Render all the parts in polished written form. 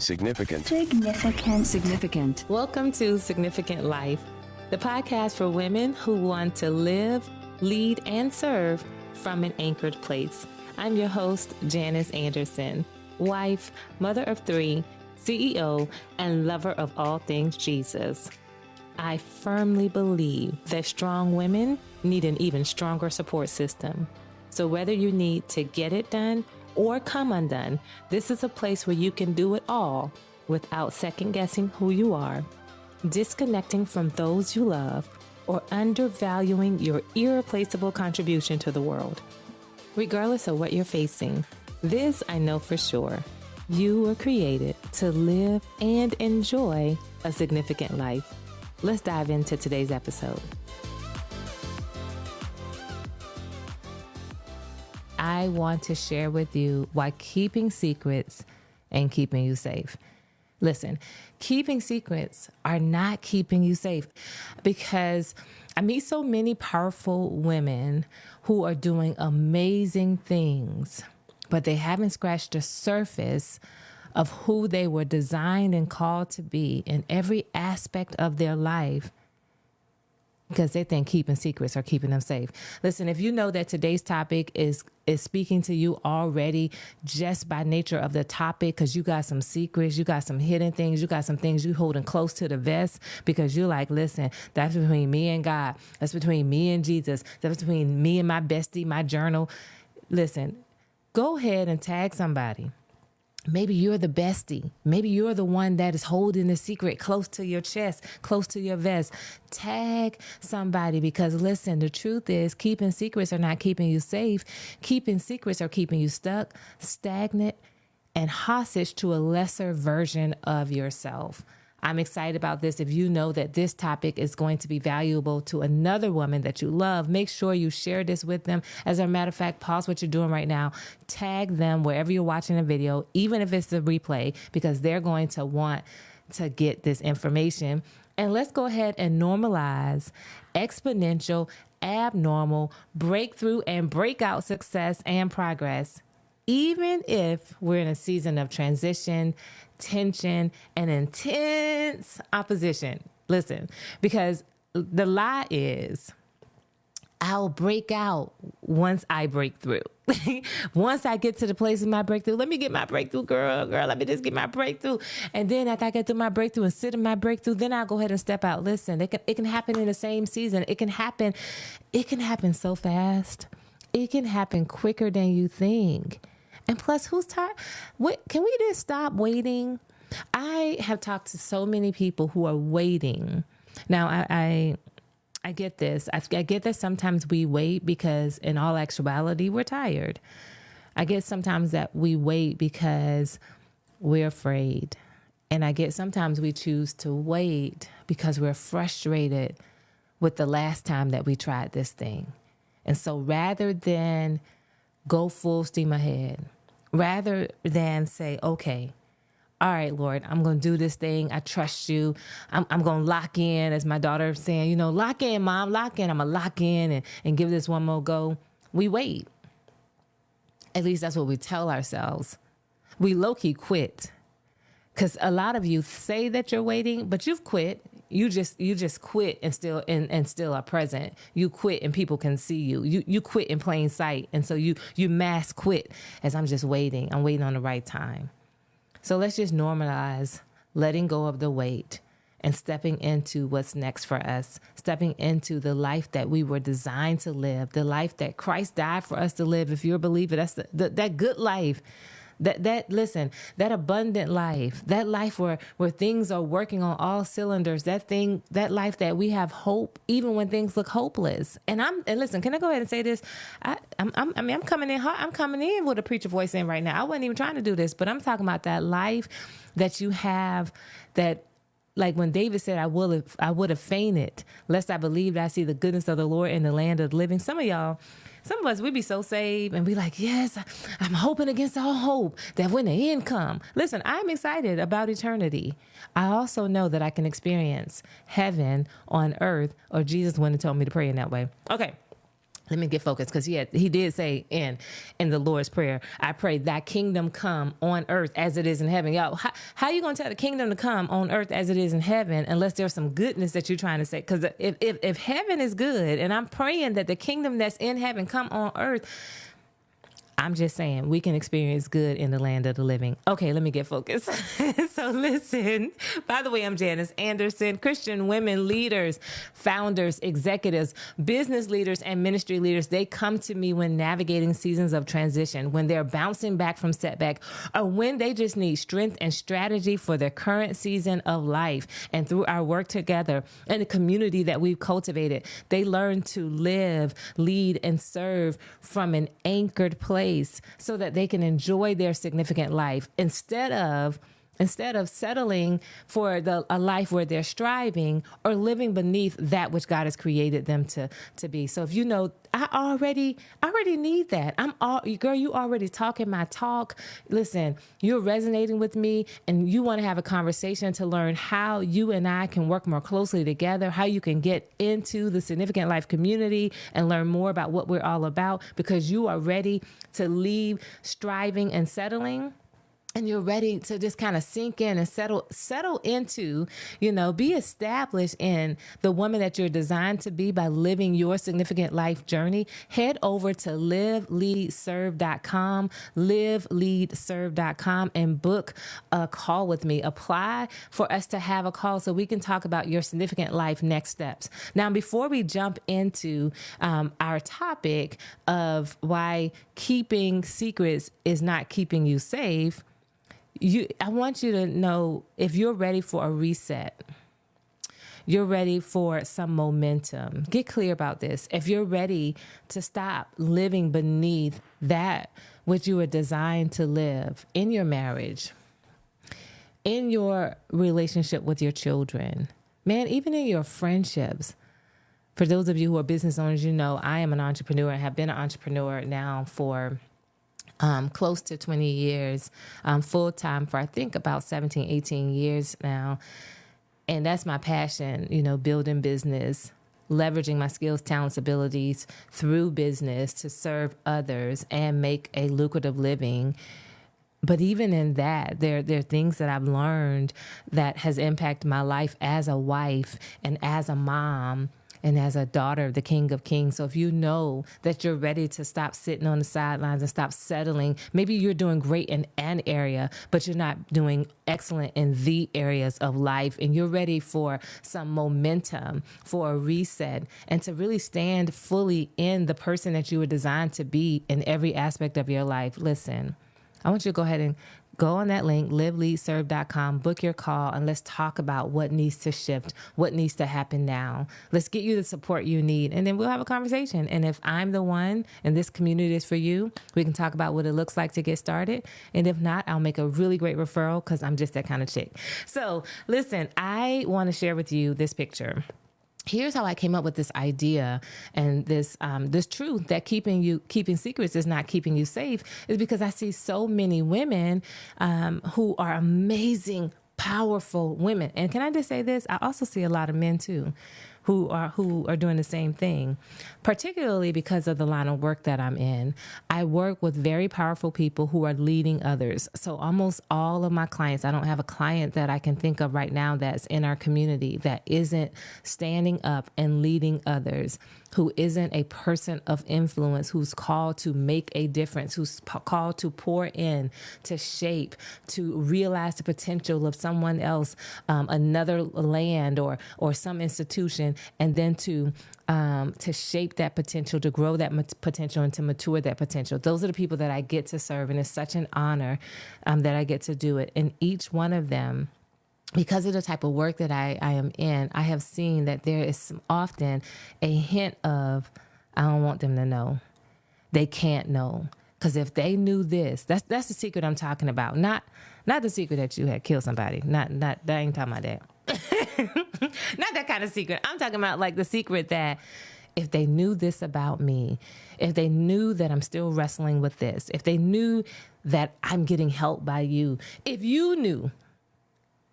Significant. Significant. Significant. Welcome to Significant Life, the podcast for women who want to live, lead, and serve from an anchored place. I'm your host, Janice Anderson, wife, mother of three, CEO, and lover of all things Jesus. I firmly believe that strong women need an even stronger support system. So whether you need to get it done or come undone, this is a place where you can do it all without second guessing who you are, disconnecting from those you love, or undervaluing your irreplaceable contribution to the world. Regardless of what you're facing, this I know for sure. You were created to live and enjoy a significant life. Let's dive into today's episode. I want to share with you why keeping secrets and keeping you safe. Listen, keeping secrets are not keeping you safe, because I meet so many powerful women who are doing amazing things, but they haven't scratched the surface of who they were designed and called to be in every aspect of their life, because they think keeping secrets are keeping them safe. Listen, if you know that today's topic is speaking to you already just by nature of the topic, because you got some secrets, you got some hidden things, you got some things you holding close to the vest, because you're like, listen, that's between me and God. That's between me and Jesus. That's between me and my bestie, my journal. Listen, go ahead and tag somebody. Maybe you're the bestie. Maybe you're the one that is holding the secret close to your chest, close to your vest. Tag somebody, because listen, the truth is keeping secrets are not keeping you safe. Keeping secrets are keeping you stuck, stagnant, and hostage to a lesser version of yourself. I'm excited about this. If you know that this topic is going to be valuable to another woman that you love, make sure you share this with them. As a matter of fact, pause what you're doing right now. Tag them wherever you're watching a video, even if it's a replay, because they're going to want to get this information. And let's go ahead and normalize exponential, abnormal, breakthrough, and breakout success and progress, even if we're in a season of transition, tension, and intense opposition. Listen, because the lie is I'll break out once I break through. Once I get to the place of my breakthrough, let me get my breakthrough, girl, let me just get my breakthrough. And then after I get through my breakthrough and sit in my breakthrough, then I'll go ahead and step out. Listen, it can happen in the same season. It can happen so fast. It can happen quicker than you think. And plus, who's tired? Can we just stop waiting? I have talked to so many people who are waiting. Now, I get this. I get that sometimes we wait because in all actuality, we're tired. I get sometimes that we wait because we're afraid. And I get sometimes we choose to wait because we're frustrated with the last time that we tried this thing. And so rather than go full steam ahead, rather than say, okay, all right, Lord, I'm going to do this thing. I trust you. I'm going to lock in, as my daughter is saying, lock in, Mom, lock in. I'm going to lock in and give this one more go. We wait. At least that's what we tell ourselves. We low-key quit, because a lot of you say that you're waiting, but you've quit. You just quit and still are present. You quit and people can see you. You quit in plain sight. And so you mass quit as I'm just waiting. I'm waiting on the right time. So let's just normalize letting go of the wait and stepping into what's next for us, stepping into the life that we were designed to live, the life that Christ died for us to live. If you're a believer, that's that good life. Listen, that abundant life, that life where things are working on all cylinders, that life that we have hope, even when things look hopeless. And listen, can I go ahead and say this? I'm coming in hard. I'm coming in with a preacher voice in right now. I wasn't even trying to do this, but I'm talking about that life that you have, that, like when David said, I would have fainted, lest I believed I see the goodness of the Lord in the land of the living. Some of us, we be so saved and be like, yes, I'm hoping against all hope that when the end come. Listen, I'm excited about eternity. I also know that I can experience heaven on earth, or Jesus wouldn't have told me to pray in that way. Okay. let me get focused, because he did say in the Lord's Prayer, I pray thy kingdom come on earth as it is in heaven. Y'all, how you going to tell the kingdom to come on earth as it is in heaven unless there's some goodness that you're trying to say? Because if heaven is good, and I'm praying that the kingdom that's in heaven come on earth, I'm just saying we can experience good in the land of the living. Okay, let me get focused. So listen, by the way, I'm Janice Anderson. Christian women leaders, founders, executives, business leaders, and ministry leaders, they come to me when navigating seasons of transition, when they're bouncing back from setback, or when they just need strength and strategy for their current season of life. And through our work together and the community that we've cultivated, they learn to live, lead, and serve from an anchored place, so that they can enjoy their significant life instead of settling for a life where they're striving or living beneath that which God has created them to be. So if you know, I already need that. Girl, you already talking my talk. Listen, you're resonating with me, and you want to have a conversation to learn how you and I can work more closely together, how you can get into the Significant Life community and learn more about what we're all about, because you are ready to leave striving and settling. And you're ready to just kind of sink in and settle into, be established in the woman that you're designed to be by living your significant life journey. Head over to liveleadserve.com, liveleadserve.com, and book a call with me. Apply for us to have a call so we can talk about your significant life next steps. Now, before we jump into our topic of why keeping secrets is not keeping you safe, I want you to know, if you're ready for a reset, you're ready for some momentum. Get clear about this. If you're ready to stop living beneath that which you were designed to live in your marriage, in your relationship with your children, man, even in your friendships. For those of you who are business owners, I am an entrepreneur and have been an entrepreneur now for close to 20 years, full-time for I think about 17, 18 years now. And that's my passion, building business, leveraging my skills, talents, abilities through business to serve others and make a lucrative living. But even in that, there are things that I've learned that has impacted my life as a wife and as a mom and as a daughter of the King of Kings. So if you know that you're ready to stop sitting on the sidelines and stop settling, maybe you're doing great in an area, but you're not doing excellent in the areas of life, and you're ready for some momentum, for a reset, and to really stand fully in the person that you were designed to be in every aspect of your life. Listen, I want you to go ahead and go on that link, liveleadserve.com, book your call, and let's talk about what needs to shift, what needs to happen now. Let's get you the support you need, and then we'll have a conversation. And if I'm the one and this community is for you, we can talk about what it looks like to get started. And if not, I'll make a really great referral, because I'm just that kind of chick. So listen, I want to share with you this picture. Here's how I came up with this idea and this truth that keeping secrets is not keeping you safe, is because I see so many women who are amazing, powerful women. And can I just say this? I also see a lot of men too, who are doing the same thing, particularly because of the line of work that I'm in. I work with very powerful people who are leading others. So almost all of my clients, I don't have a client that I can think of right now that's in our community that isn't standing up and leading others, who isn't a person of influence, who's called to make a difference, who's called to pour in, to shape, to realize the potential of someone else, another land or some institution, and then to shape that potential, to grow that potential, and to mature that potential. Those are the people that I get to serve, and it's such an honor that I get to do it. And each one of them, because of the type of work that I am in, I have seen that there is often a hint of, I don't want them to know. They can't know. Because if they knew this, that's the secret I'm talking about. Not the secret that you had killed somebody. Not that, I ain't talking about that. Not that kind of secret. I'm talking about like the secret that if they knew this about me, if they knew that I'm still wrestling with this, if they knew that I'm getting help by you, if you knew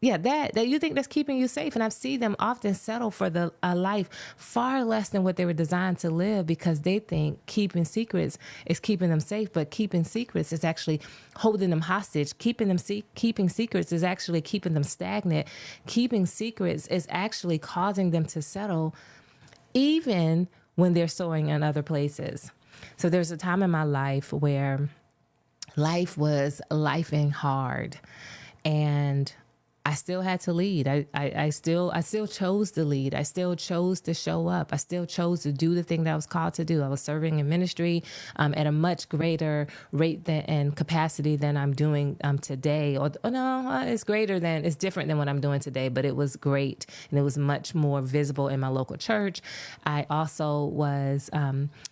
Yeah, that you think that's keeping you safe. And I've seen them often settle for a life far less than what they were designed to live, because they think keeping secrets is keeping them safe. But keeping secrets is actually holding them hostage. Keeping secrets is actually keeping them stagnant. Keeping secrets is actually causing them to settle even when they're soaring in other places. So there's a time in my life where life was lifing hard, and I still had to lead. I still chose to lead. I still chose to show up. I still chose to do the thing that I was called to do. I was serving in ministry at a much greater rate and capacity than I'm doing today. It's different than what I'm doing today, but it was great. And it was much more visible in my local church. I also was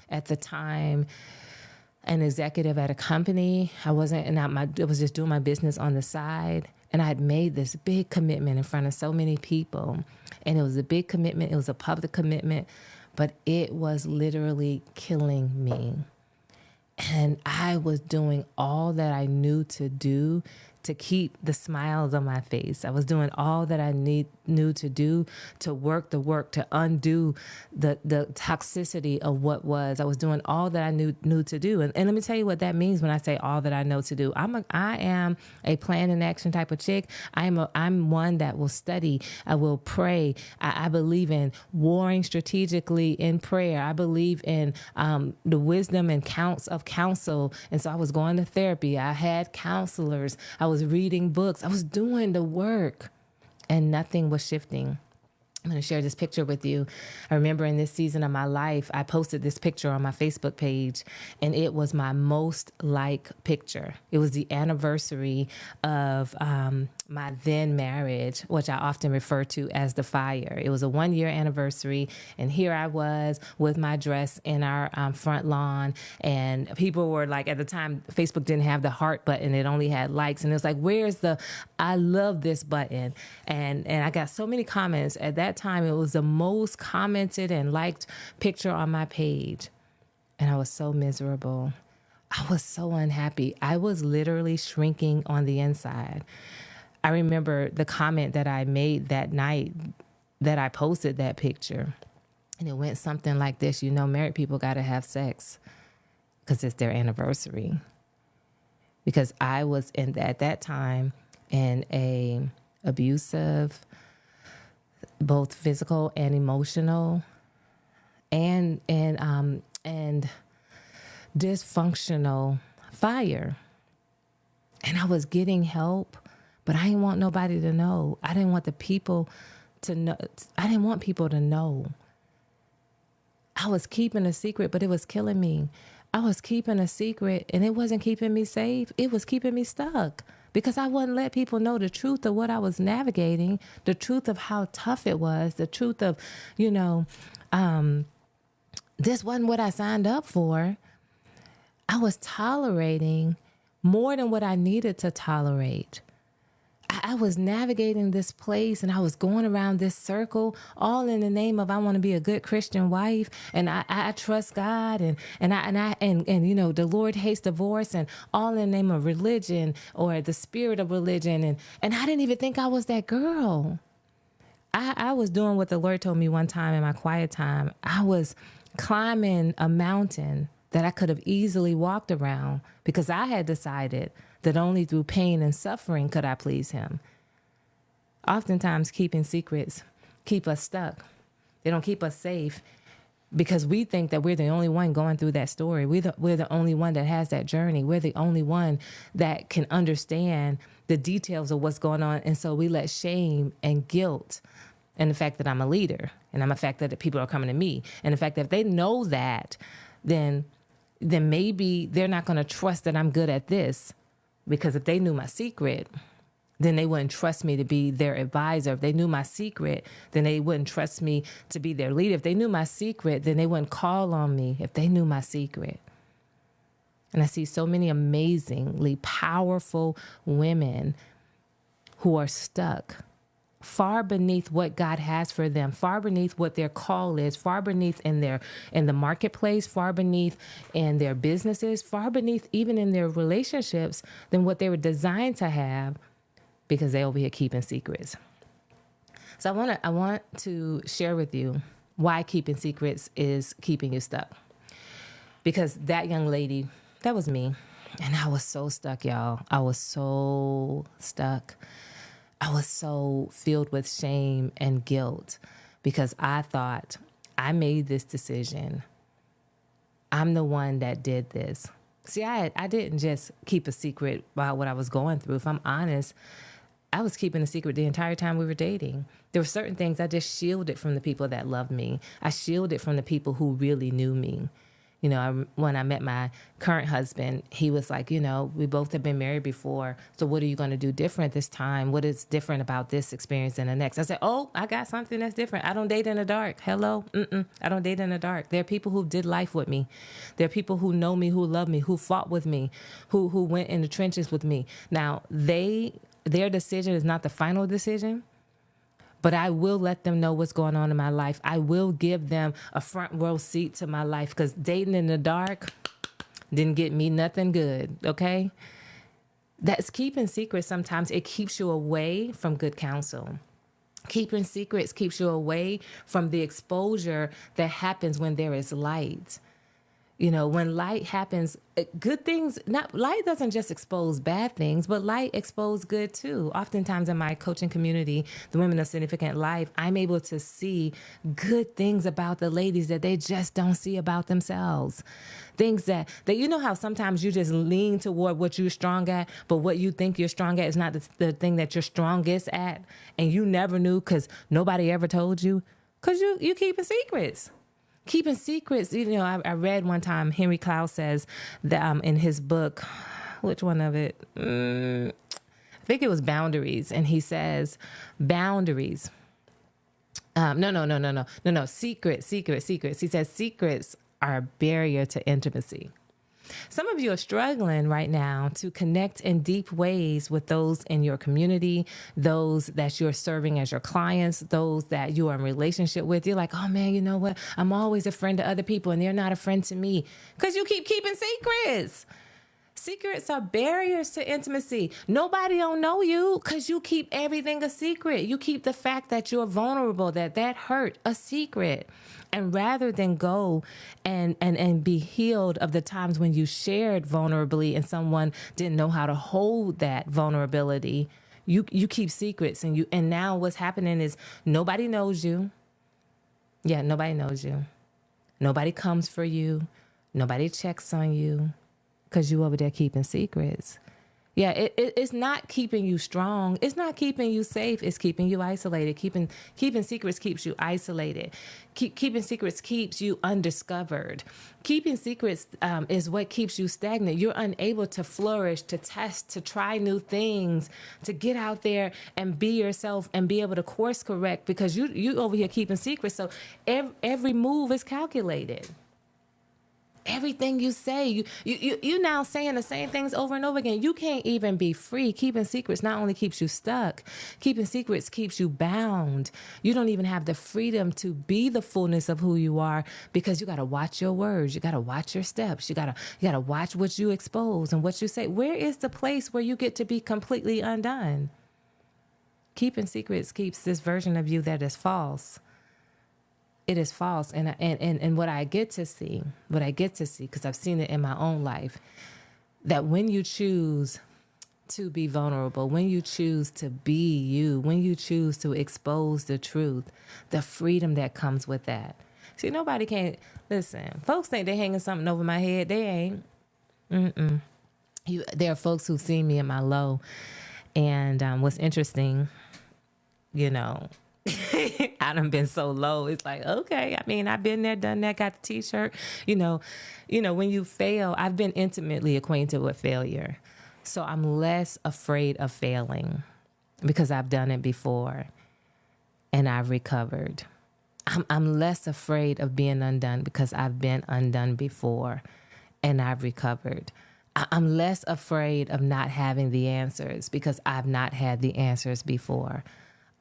at the time an executive at a company. I was just doing my business on the side. And I had made this big commitment in front of so many people. And it was a big commitment. It was a public commitment, but it was literally killing me. And I was doing all that I knew to do to keep the smiles on my face. I was doing all that I knew to do to work the work, to undo the toxicity of what was. I was doing all that I knew to do. And let me tell you what that means when I say all that I know to do. I am a plan and action type of chick. I'm one that will study. I will pray. I believe in warring strategically in prayer. I believe in the wisdom and counts of counsel. And so I was going to therapy. I had counselors. I was reading books. I was doing the work, and nothing was shifting. I'm going to share this picture with you. I remember in this season of my life, I posted this picture on my Facebook page, and it was my most liked picture. It was the anniversary of my then marriage, which I often refer to as the fire. It was a 1-year anniversary, and here I was with my dress in our front lawn, and people were like, at the time, Facebook didn't have the heart button. It only had likes, and it was like, where's the I love this button? And I got so many comments. At that time, it was the most commented and liked picture on my page, and I was so miserable. I was so unhappy. I was literally shrinking on the inside. I remember the comment that I made that night that I posted that picture, and it went something like this: married people got to have sex because it's their anniversary. Because I was at that time in a abusive, both physical and emotional, and dysfunctional fire, and I was getting help. But I didn't want nobody to know. I didn't want people to know. I didn't want people to know. I was keeping a secret, but it was killing me. I was keeping a secret, and it wasn't keeping me safe. It was keeping me stuck, because I wouldn't let people know the truth of what I was navigating, the truth of how tough it was, the truth of, this wasn't what I signed up for. I was tolerating more than what I needed to tolerate. I was navigating this place, and I was going around this circle, all in the name of I want to be a good Christian wife, and I trust God, and the Lord hates divorce, and all in the name of religion or the spirit of religion, and I didn't even think I was that girl. I was doing what the Lord told me one time in my quiet time. I was climbing a mountain that I could have easily walked around, because I had decided that only through pain and suffering could I please him. Oftentimes, keeping secrets keep us stuck. They don't keep us safe, because we think that we're the only one going through that story. We're the only one that has that journey. We're the only one that can understand the details of what's going on. And so we let shame and guilt, and the fact that I'm a leader, and the fact that people are coming to me, and the fact that if they know that, then maybe they're not going to trust that I'm good at this. Because if they knew my secret, then they wouldn't trust me to be their advisor. If they knew my secret, then they wouldn't trust me to be their leader. If they knew my secret, then they wouldn't call on me if they knew my secret. And I see so many amazingly powerful women who are stuck far beneath what God has for them, far beneath what their call is, far beneath in the marketplace, far beneath in their businesses, far beneath even in their relationships than what they were designed to have, because they over here keeping secrets. So I want to share with you why keeping secrets is keeping you stuck. Because that young lady, that was me. And I was so stuck, y'all. I was so stuck. I was so filled with shame and guilt because I thought I made this decision. I'm the one that did this. See, I didn't just keep a secret about what I was going through. If I'm honest, I was keeping a secret the entire time we were dating. There were certain things I just shielded from the people that loved me. I shielded from the people who really knew me. You know, when I met my current husband, he was like, you know, we both have been married before. So what are you going to do different this time? What is different about this experience than the next? I said, oh, I got something that's different. I don't date in the dark. Hello? I don't date in the dark. There are people who did life with me. There are people who know me, who love me, who fought with me, who went in the trenches with me. Now, their decision is not the final decision. But I will let them know what's going on in my life. I will give them a front row seat to my life because dating in the dark didn't get me nothing good, okay? That's keeping secrets. Sometimes it keeps you away from good counsel. Keeping secrets keeps you away from the exposure that happens when there is light. You know, when light happens, good things, light doesn't just expose bad things, but light exposes good too. Oftentimes in my coaching community, the Women of Significant Life, I'm able to see good things about the ladies that they just don't see about themselves. Things that you know how sometimes you just lean toward what you're strong at, but what you think you're strong at is not the thing that you're strongest at. And you never knew because nobody ever told you because you keeping secrets. Keeping secrets, you know, I read one time Henry Cloud says that in his book, which one of it? I think it was Boundaries. And he says, boundaries. No. Secrets. He says secrets are a barrier to intimacy. Some of you are struggling right now to connect in deep ways with those in your community, those that you're serving as your clients, those that you are in relationship with. You're like, oh man, you know what? I'm always a friend to other people and they're not a friend to me because you keep keeping secrets. Secrets are barriers to intimacy. Nobody don't know you because you keep everything a secret. You keep the fact that you're vulnerable, that hurt a secret. And rather than go and be healed of the times when you shared vulnerably and someone didn't know how to hold that vulnerability, you keep secrets and now what's happening is nobody knows you. Yeah, nobody knows you. Nobody comes for you. Nobody checks on you because you over there keeping secrets. Yeah, it's not keeping you strong. It's not keeping you safe. It's keeping you isolated. Keeping secrets keeps you isolated. Keeping secrets keeps you undiscovered. Keeping secrets is what keeps you stagnant. You're unable to flourish, to test, to try new things, to get out there and be yourself and be able to course correct because you over here keeping secrets. So every move is calculated. Everything you say, you now saying the same things over and over again. You can't even be free. Keeping secrets not only keeps you stuck, keeping secrets keeps you bound. You don't even have the freedom to be the fullness of who you are because you got to watch your words. You got to watch your steps. You got to watch what you expose and what you say. Where is the place where you get to be completely undone? Keeping secrets keeps this version of you that is false. It is false. And what I get to see, because I've seen it in my own life, that when you choose to be vulnerable, when you choose to be you, when you choose to expose the truth, the freedom that comes with that. See, nobody can, listen, folks think they're hanging something over my head. They ain't. There are folks who see me in my low. And what's interesting, you know, I done been so low. It's like, okay, I mean, I've been there, done that, got the t-shirt. You know, when you fail, I've been intimately acquainted with failure. So I'm less afraid of failing because I've done it before and I've recovered. I'm less afraid of being undone because I've been undone before and I've recovered. I'm less afraid of not having the answers because I've not had the answers before.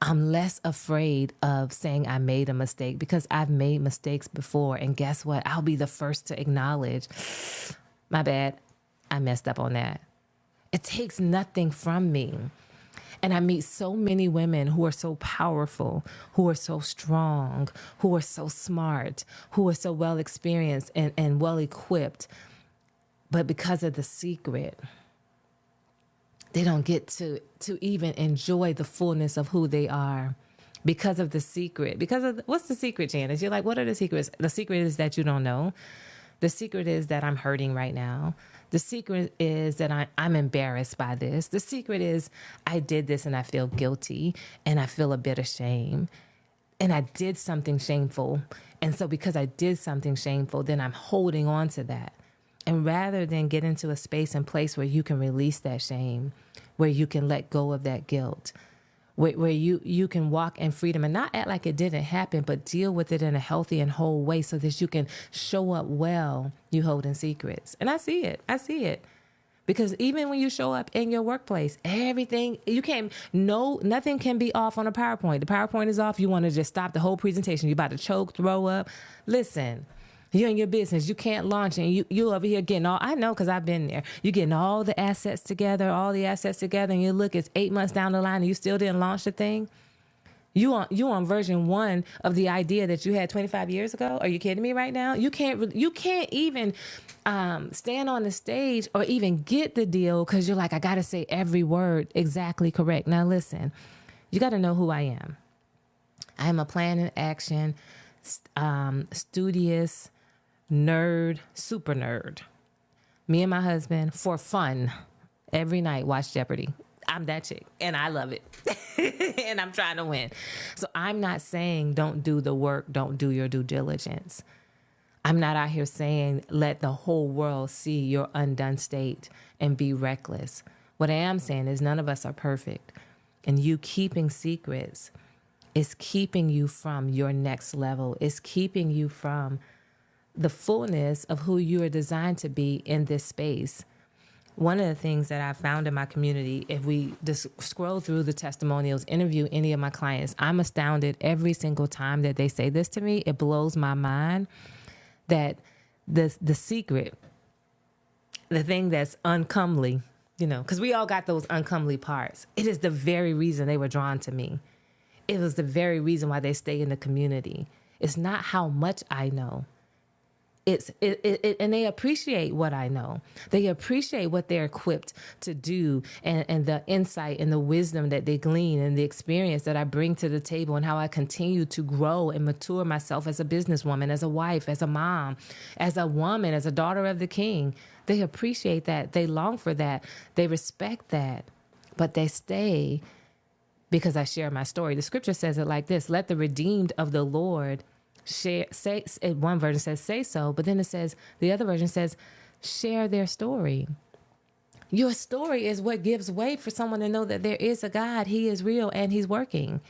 I'm less afraid of saying I made a mistake because I've made mistakes before. And guess what? I'll be the first to acknowledge, my bad, I messed up on that. It takes nothing from me. And I meet so many women who are so powerful, who are so strong, who are so smart, who are so well experienced and well equipped. But because of the secret, they don't get to even enjoy the fullness of who they are because of the secret. What's the secret, Janice? You're like, what are the secrets? The secret is that you don't know. The secret is that I'm hurting right now. The secret is that I'm embarrassed by this. The secret is I did this and I feel guilty and I feel a bit ashamed. And I did something shameful. And so because I did something shameful, then I'm holding on to that. And rather than get into a space and place where you can release that shame, where you can let go of that guilt, where you can walk in freedom and not act like it didn't happen, but deal with it in a healthy and whole way so that you can show up well, you holding secrets. And I see it. Because even when you show up in your workplace, everything, nothing can be off on a PowerPoint. The PowerPoint is off. You want to just stop the whole presentation. You're about to choke, throw up. Listen, you're in your business. You can't launch and you over here getting I know because I've been there. You're getting all the assets together, and you look, it's 8 months down the line and you still didn't launch the thing. You on version 1 of the idea that you had 25 years ago? Are you kidding me right now? You can't even stand on the stage or even get the deal because you're like, I got to say every word exactly correct. Now listen, you got to know who I am. I am a plan and action, studious, nerd, super nerd. Me and my husband, for fun, every night watch Jeopardy. I'm that chick and I love it. And I'm trying to win. So I'm not saying don't do the work, don't do your due diligence. I'm not out here saying let the whole world see your undone state and be reckless. What I am saying is none of us are perfect. And you keeping secrets is keeping you from your next level. It's keeping you from the fullness of who you are designed to be in this space. One of the things that I found in my community, if we just scroll through the testimonials, interview any of my clients, I'm astounded every single time that they say this to me. It blows my mind that the secret, the thing that's uncomely, because we all got those uncomely parts. It is the very reason they were drawn to me. It was the very reason why they stay in the community. It's not how much I know. And they appreciate what I know. They appreciate what they're equipped to do and the insight and the wisdom that they glean and the experience that I bring to the table and how I continue to grow and mature myself as a businesswoman, as a wife, as a mom, as a woman, as a daughter of the King. They appreciate that. They long for that. They respect that. But they stay because I share my story. The scripture says it like this: let the redeemed of the Lord say, one version says say so, but then it says, the other version says, share their story. Your story is what gives way for someone to know that there is a God. He is real and he's working.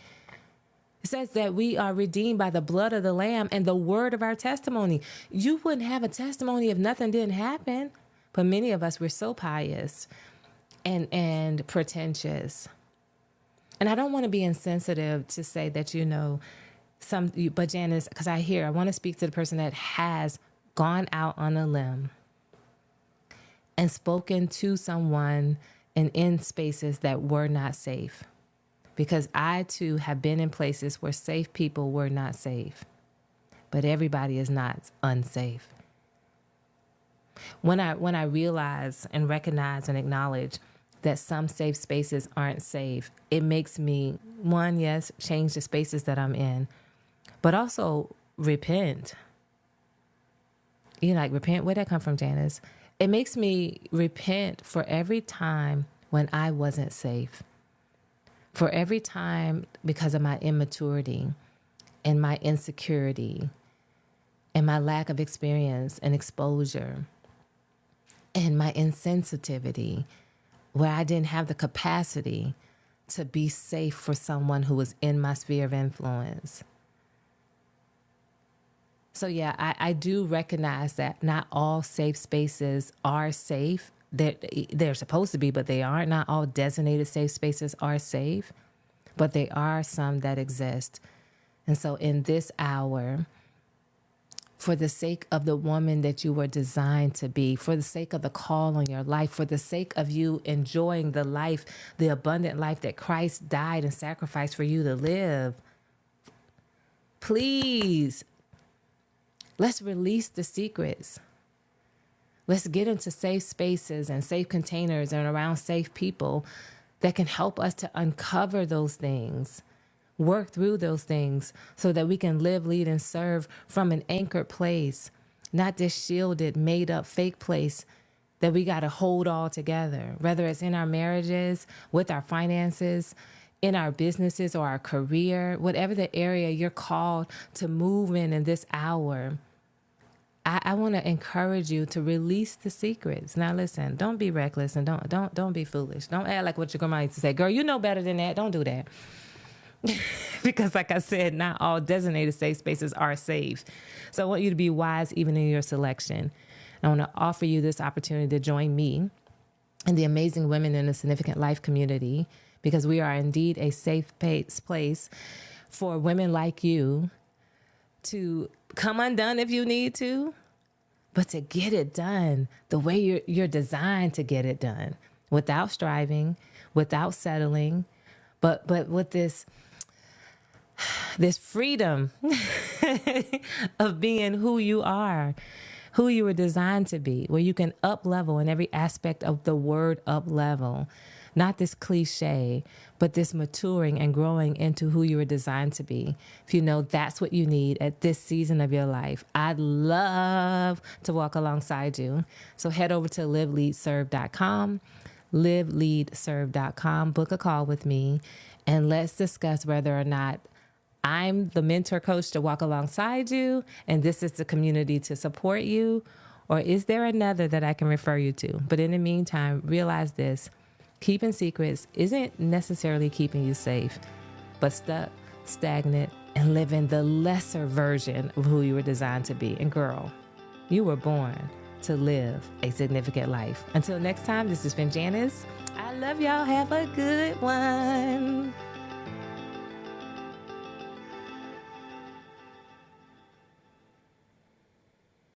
It says that we are redeemed by the blood of the Lamb and the word of our testimony. You wouldn't have a testimony if nothing didn't happen. But many of us, we're so pious and pretentious. And I don't want to be insensitive to say that, but Janice, because I want to speak to the person that has gone out on a limb and spoken to someone and in spaces that were not safe. Because I too have been in places where safe people were not safe. But everybody is not unsafe. When I realize and recognize and acknowledge that some safe spaces aren't safe, it makes me, one, yes, change the spaces that I'm in. But also repent. Repent? Where'd that come from, Janice? It makes me repent for every time when I wasn't safe. For every time because of my immaturity and my insecurity and my lack of experience and exposure and my insensitivity, where I didn't have the capacity to be safe for someone who was in my sphere of influence. So yeah, I do recognize that not all safe spaces are safe. They're supposed to be, but they aren't. Not all designated safe spaces are safe, but there are some that exist. And so in this hour, for the sake of the woman that you were designed to be, for the sake of the call on your life, for the sake of you enjoying the life, the abundant life that Christ died and sacrificed for you to live. Please, let's release the secrets. Let's get into safe spaces and safe containers and around safe people that can help us to uncover those things, work through those things so that we can live, lead, and serve from an anchored place, not this shielded, made up, fake place that we got to hold all together, whether it's in our marriages, with our finances, in our businesses or our career, whatever the area you're called to move in this hour. I want to encourage you to release the secrets. Now, listen, don't be reckless and don't be foolish. Don't act like what your grandma used to say. Girl, you know better than that. Don't do that. Because like I said, not all designated safe spaces are safe. So I want you to be wise even in your selection. I want to offer you this opportunity to join me and the amazing women in the Significant Life community, because we are indeed a safe place for women like you to come undone if you need to, but to get it done the way you're designed to get it done, without striving, without settling, but with this freedom of being who you are, who you were designed to be, where you can up level in every aspect of the word up level. Not this cliche, but this maturing and growing into who you were designed to be. If you know that's what you need at this season of your life, I'd love to walk alongside you. So head over to liveleadserve.com, liveleadserve.com, book a call with me, and let's discuss whether or not I'm the mentor coach to walk alongside you, and this is the community to support you, or is there another that I can refer you to? But in the meantime, realize this. Keeping secrets isn't necessarily keeping you safe, but stuck, stagnant, and living the lesser version of who you were designed to be. And girl, you were born to live a significant life. Until next time, this has been Janice. I love y'all. Have a good one.